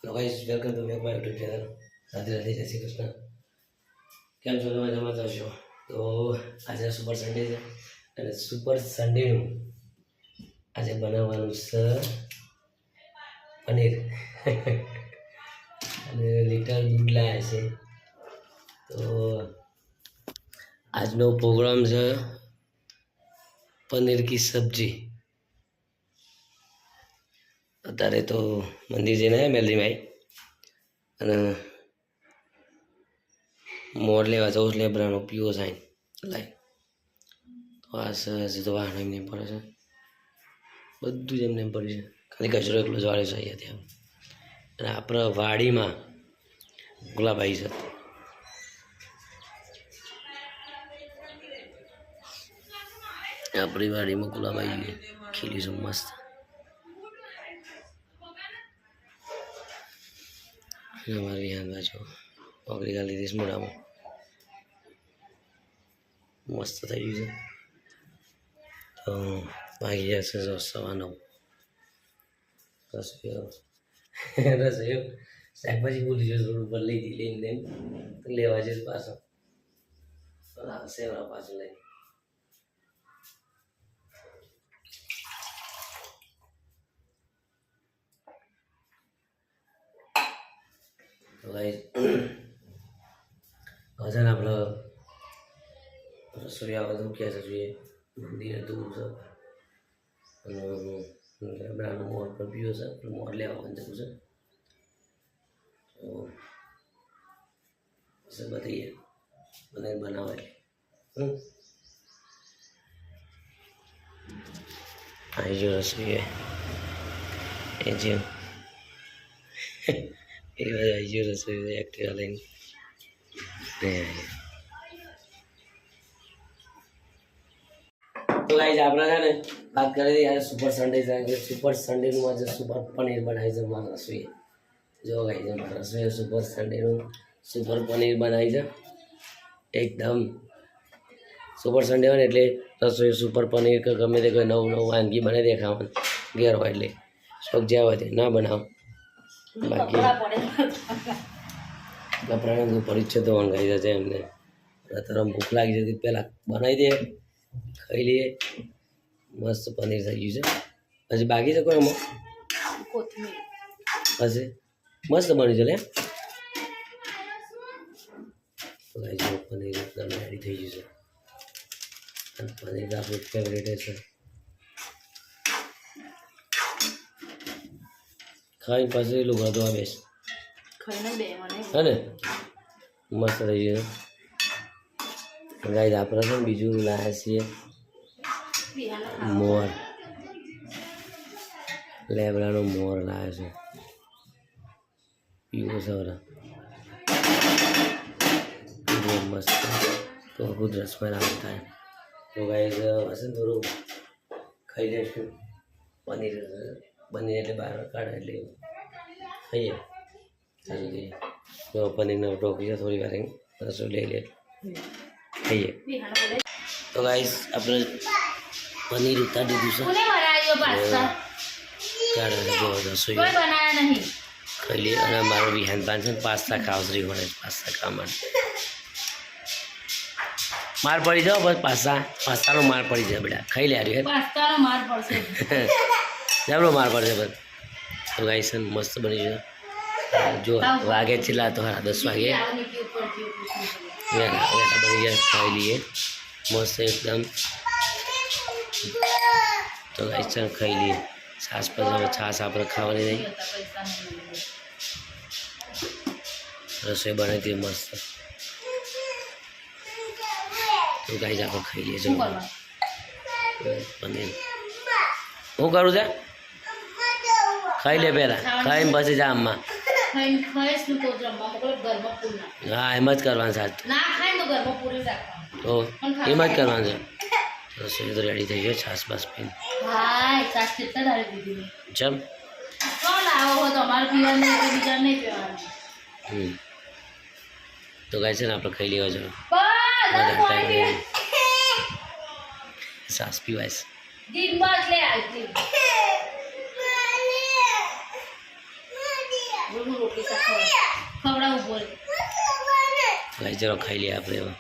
Hello guys, welcome to back my YouTube channel. Radhe Radhe, જય શ્રી કૃષ્ણ. કેમ છો તમે? મજામાં છો? તો આજે સુપર સન્ડે છે અને સુપર સન્ડેનું આજે બનાવવાનું છે પનીર અને લીટર દૂધ લાયા છે. તો આજનો પ્રોગ્રામ છે પનીર કી સબ્જી. અત્યારે તો મંદિર જઈને આવ્યા મેલડીભાઈ અને મોર લેવા જવું લેબરાનો પીવો સાઈન લાઈ. તો આ હજી તો વાહન એમને પડે છે, બધું જ એમને પડ્યું છે, ખાલી કચરો એકલો જ વાળ્યો છે અહીંયાથી. અને આપણા વાડીમાં ગુલાબાઈ છે. આપણી વાડીમાં ગુલાબાઈ ખીલી છે મસ્ત. અમારી યાદ બાજુ નોકરી ગાલી દીધી મોઢામાં મસ્ત થઈ ગયું છે. તો વાગી જશે 9:15. રસોઈ શાકભાજી ભૂલી જશે, રોડ ઉપર લઈને લેવા જશે પાછો સેવડા પાછું લઈ. તો ગાઈસ હવે આપણે રસોઈ આ બધું ક્યાં છે જોઈએ, મંદિર દૂર છે અને લેબડાનો મોર પણ પીવો છે, મોર લેવા પણ જવું છે. તો બતાવીએ મને બનાવે આવી જો રસોઈ એ જે એ આવી જો રસોઈ એક્ટિવા લઈને તો ગાઈસ આપણે છે ને વાત કરી હતી આજે સુપર સન્ડે છે. સુપર સન્ડેનું આજે સુપર પનીર બનાવી છે મારા રસોઈએ. જો ગાઈસ અમારા રસોઈએ સુપર સન્ડેનું સુપર પનીર બનાવી છે. એકદમ સુપર સન્ડે હોય ને એટલે રસોઈ સુપર પનીર કે ગમે તે કોઈ નવું વાનગી બનાવી દે ખાવાનું ઘેર હોય એટલે શોખ જ્યાં હોય તે ના બનાવો. બાકી કપડાને પડી છે તો વંગાઈ જશે એમને. તરફ ભૂખ લાગી જતી પહેલાં બનાવી દે, ખાઈ લઈએ. મસ્ત પનીર થઈ ગયું છે. હજી બાકી છે કોઈ એમાં હશે મસ્ત બની છે લે. તો ગાઈસ પનીર એકદમ રેડી થઈ ગયું છે અને પનીર આપણું ફેવરેટ છે. ખાઈ પાછું લોકો તો આવે હે ને મસ્ત થઈ ગયું. ગાઈસ આપણે છે ને બીજું લાવ્યા છીએ મોર, લેબડાનો મોર લાવ્યા છે પીવો સવરા મસ્ત. તો ખુદ રસમાં આમ થાય. તો ગાઈસ હશે ને થોડું ખાઈ લઈશું પનીર. પનીર એટલે બહાર કાઢે એટલે ખાઈએ. ચાલુ જો પનીરનો ટોકી છે, થોડી વાર રસોઈ લઈ લે ખાઈએ. તો ગાઈસ આપણે પનીર ઉતારી દીધું છે, કાઢે જો રસોઈ ખાઈ લઈએ. અને અમારો વિહાન પાન છે ને પાસ્તા ખાવસરી મળે, પાસ્તા ખાવા માટે માર પડી જાઓ બસ. પાસ્તાનો માર પડી જાય બેટા, ખાઈ લે આવ્યું પાસ્તાનો માર પડશે જબરો માર પડશે બસ. તો ગાઈસ મસ્ત બની છે. જો વાગે છેલ્લા તો 10 વાગે બની જાય, ખાઈ લઈએ મસ્ત એકદમ. તો ગાઈસ ખાઈ લઈએ. છાશ પછી છાશ આપણે ખાવાની નહીં, રસોઈ બનાવી હતી મસ્ત. તો ગાઈસ આપણે ખાઈ લઈએ. જો પનીર હું કરું છે, ખાઈ લે પહેલાં, ખાઈને પછી જા આમમાં. હા એમ જ કરવાનું સાચ. તો એમ જ કરવાનું છે. રસોઈ તો રેડી થઈ ગયો. છાશ બાસ પીને ચમ તો ગાય છે ને આપણે ખાઈ લેવા જોઈએ. છાશ પીવાય ભાઈ ચલો ખાઈ લઈએ આપણે હવે.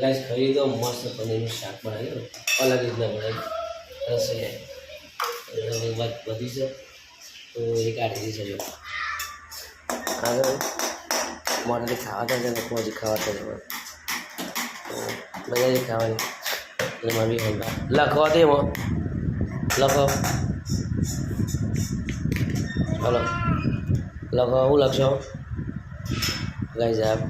ગાઈસ ખાઈ તો મસ્ત પનીરનું શાક બનાવ્યું, અલગ રીતના બનાવ્યું. રસ વાત વધી છે તો એ કાઢી દીધી છે. જો આગળ મોટાથી ખાવાતા છે ને હજી ખાવાતા છે તો બધાથી ખાવાની. અને મારી લખવા દે એમાં લખો, ચાલો લખો. હું લખશો ગાઈસ આપ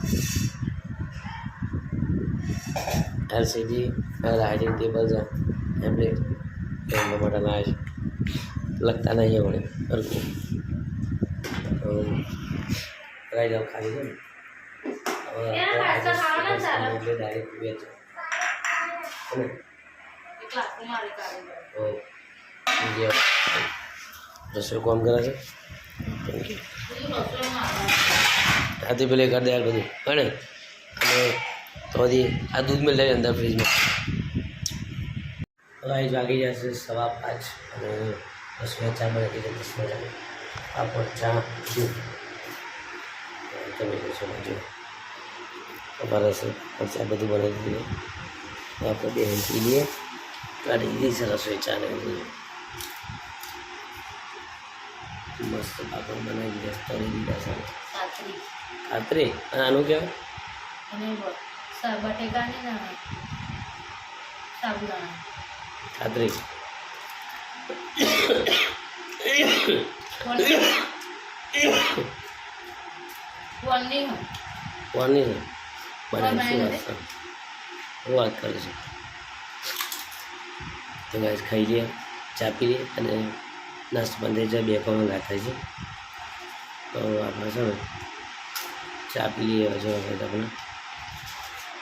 LCD રાઇટિંગ ટેબલ છે, ટેબ્લેટ એમના માટે લાવે છે. લખતા નહીં આપણે સરખું તો કરાવી જાવ ખાલી છે ને. હવે એટલે ડાયરેક્ટ વેચો રસોઈ કોમ કરે છે. Thank you. આથી પેલે કરી દે બધું અને તો હજી આ દૂધ મેં લઈ અંદર ફ્રીજમાં. હવે વાગી જશે 5:15 અને રસોઈ ચા બનાવી દીધી. 10 મજાની પાપડ ચા દૂધ તમે જશો જો ખબર હશે. પછી આ બધું બનાવી દીધું આપણે બે પી લઈએ. કાઢી દીધી છે રસોઈ ચા ને બધું મસ્ત પાપડ બનાવી દીધા, તળી દીધા છે. ખાતરી અને આનું કહેવાય ખાતરી. વાની બનાવી હું વાત કરું છું. તો ગાઈસ ખાઈ લઈએ, ચા પી લઈએ અને નાસ્તો બંધ જાય. 2 કલાક લાગે છે તો આપણે છે ને ચા પી લઈએ. હજુ આપણે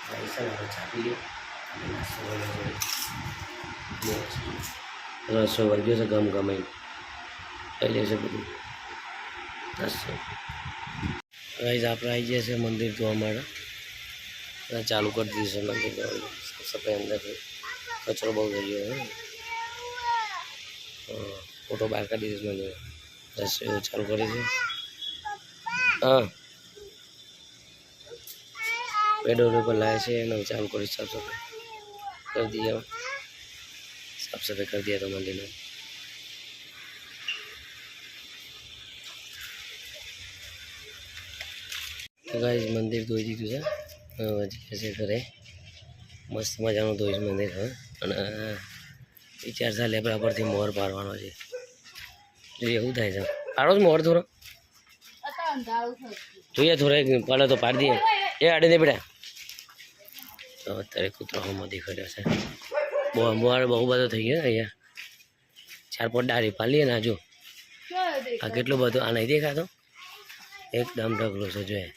ગાઈસ આપણે ચા પી લઈએ અને નાસ્તો રસો વર્ગ્યો છે ગમ ગમાઈ ખાઈ લે છે બધું નાસ્તો. ગાઈસ આપણે આવી ગયા છે મંદિર જોવા માટે. ચાલુ કરી દીધું છે મંદિર જોવાનું. સફાઈ અંદરથી કચરો બહુ થઈ ગયો છે. ફોટો બહાર કાઢી દીધું મંદિર. રસોઈ ચાલુ કરી છે. હા પેડોલ ઉપર લાવે છે એને ચાલુ કરી સાફ સફાઈ કરી દઈએ. સાફ સફાઈ કરી દઈએ તો મંદિરને. તો ગાઈસ મંદિર ધોઈ દીધું છે. હજી છે ઘરે મસ્ત મજાનું ધોઈશ મંદિર. હવે અને વિચાર છે લેબડા પરથી મોર પાડવાનો છે. જો એવું થાય છે પાડો જ મોર થોડો જોઈએ થોડો પડે તો પાડી દઈએ. એ આડી દે બેટા. તો અત્યારે કૂતરાઓમાં દેખાડ્યો છે. મોર બહુ બધો થઈ ગયો અહીંયા. 4-5 ડાળી પાડીએ ને. જો આ કેટલું બધું આ નહીં દેખાતો. એકદમ ઢગલો છે. જોઈએ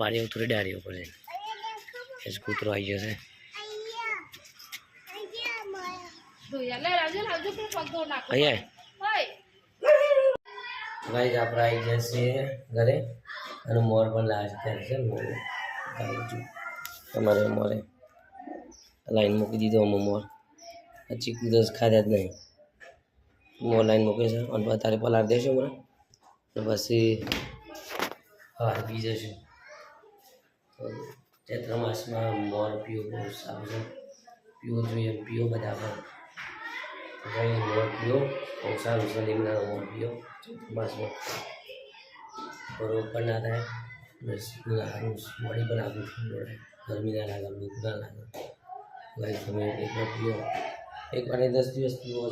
પાડી થોડી ડાળીઓ ઉપર છે. એ જ કૂતરો આવી ગયો છે. અહીંયા ગાઈસ આપણે આવી જશે ઘરે અને મોર પણ લાવે છે. મોર તમારે મોરે લાઈન મૂકી દીધો. અમે મોર હજી કુદસ ખાધા જ નહીં. મોર લાઈન મૂકે છે અને તારે પલાર દેશો મને પછી હા પી જશું. ચૈત્ર માસમાં મોર પીવો બહુ સારું છે. પીવો જોઈએ, પીવો બધા પણ મોર પીવો બહુ સારું છે. લીમડાનો મોર પીવો ચૈત્ર માસમાં રોગ પણ ના થાય. સારું બોડી પણ આપણું ઠંડો રહે. ગરમી ના લાગે, ભૂખ ના લાગે. ભાઈ તમે એકવાર પીવો. એકવાર 10 દિવસ પીવો.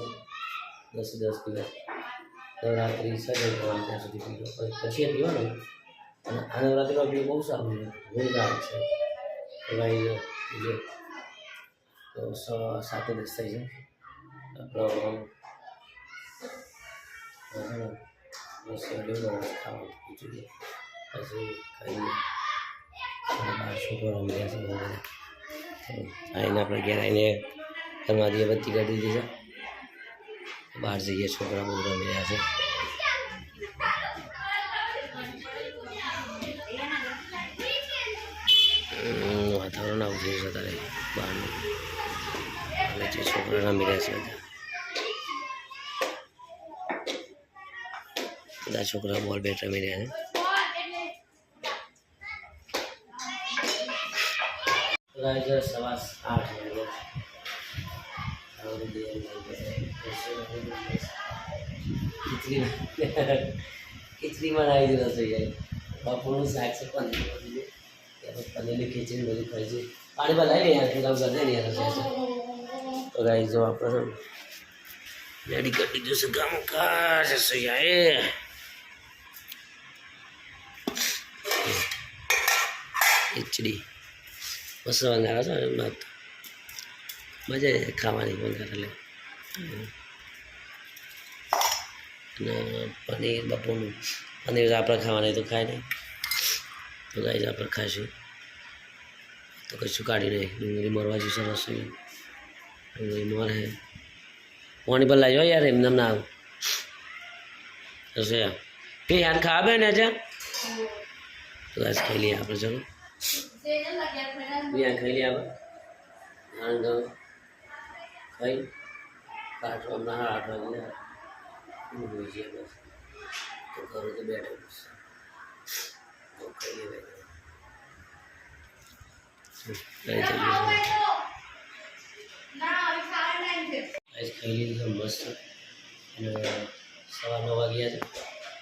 10 દિવસ નવરાત્રિ સજે ત્યાં સુધી પીવો. પછી પીવાનું અને આ નવરાત્રિમાં પીવો બહુ સારું છે. ગુણકારક છે. તો ભાઈ તો 7-10 થઈ છે આપણો ખાવાનું જોઈએ. પછી ખાઈને બાર છોકરો રમ્યા છે. આવીને આપણે ઘેર આવીને ઘરમાં દીવાબત્તી કરી દીધી છે. બહાર જઈએ છોકરા બહુ રમી રહ્યા છે. વાતાવરણ આવું થયું છે અત્યારે બહારનું. છોકરા રમી રહ્યા છે બધા. બધા છોકરા બોલ બેટ રમી રહ્યા છે સવા 8 ખીચડીમાં આવી ગયો રસોઈ જાય બપોરનું શાક છે પનીરની ખીચડી બધું ખાઈ છે પાણી પર લાવી યાર તું કામ કરજે ને યાર રસોઈ તો ગાઈ જો આપણે રેડી કરી દીધું છે કામકાજ રસોઈયા ખીચડી મસ્ત વંગારો છે મજા આવે ખાવાની વંગાર એટલે અને પનીર બપોરનું પનીર આપણે ખાવાની તો ખાય નહીં તો ગાઈ આપણે ખાઈશું તો કશું કાઢી નહીં ડુંગળી મરવા જશે રસોઈ ડુંગળી મર હે પાણી પર લાવ્યો યાર એમને ના આવું રસોઈ કે યાર ખાવા બે ને અચ્છા તો ગાઈસ ખાઈ લઈએ આપણે ચલો યાર ખાઈ લઈએ આપણે ખાઈ કાઢો હમણાં 8 વાગે હોઈ છે બસ તો ઘરે તો બેઠો બસ તો ખાઈ લે ખાઈ લીધું મસ્ત અને 9:15 વાગ્યા છે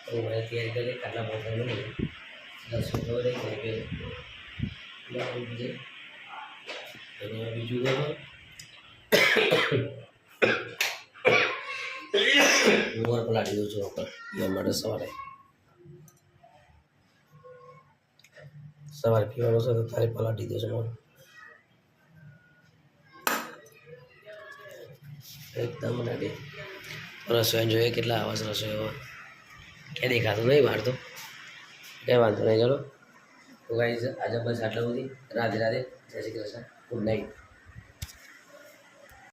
તો મને તૈયાર કરી કાટલા મોટા નહીં 10 ફેબ્રુઆરી અને બીજું મોર પલાળી દઉં છું આપણે માટે સવારે પીવાનું છે તો તારે પલાળી દઉં છું મોર એકદમ રેડી રસોઈ જોઈએ કેટલા આવાસ રસોઈમાં ક્યાં દેખાતું નહીં બહાર તો કંઈ વાંધો નહીં ચલો તો ગાઈસ આજે બસ આટલા સુધી રાધે રાધે જય શ્રી કૃષ્ણ ગુડ નાઇટ